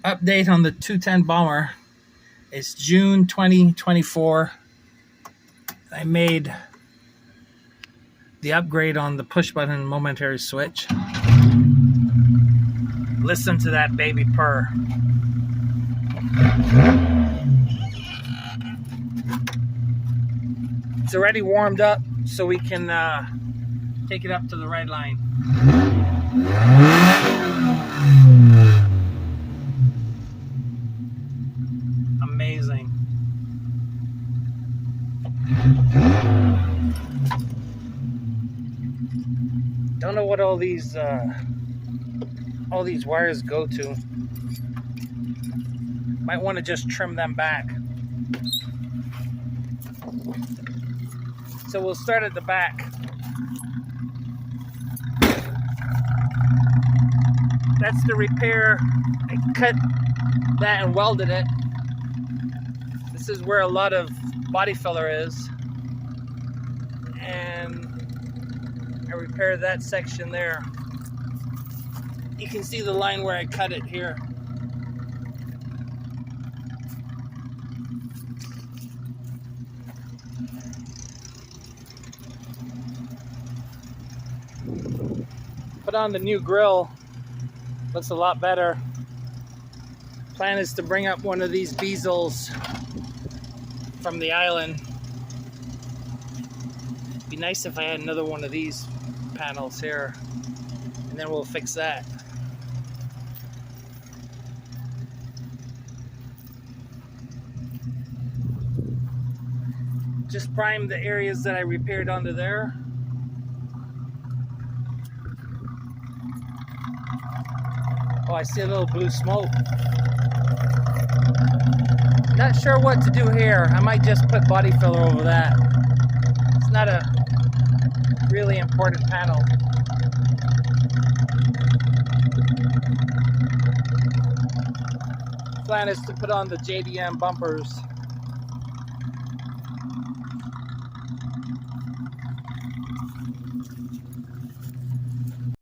Update on the 210 bomber. It's June 2024. I made the upgrade on the push button momentary switch. Listen to that baby purr. It's already warmed up, so we can take it up to the red line. Amazing. Don't know what all these wires go to. Might want to just trim them back. So we'll start at the back. That's the repair. I cut that and welded it. This is where a lot of body filler is. And I repaired that section there. You can see the line where I cut it here. Put on the new grill. Looks a lot better. Plan is to bring up one of these bezels from the island. Be nice if I had another one of these panels here, and then we'll fix that. Just prime the areas that I repaired onto there. Oh, I see a little blue smoke. Not sure what to do here. I might just put body filler over that. It's not a really important panel. Plan is to put on the JDM bumpers.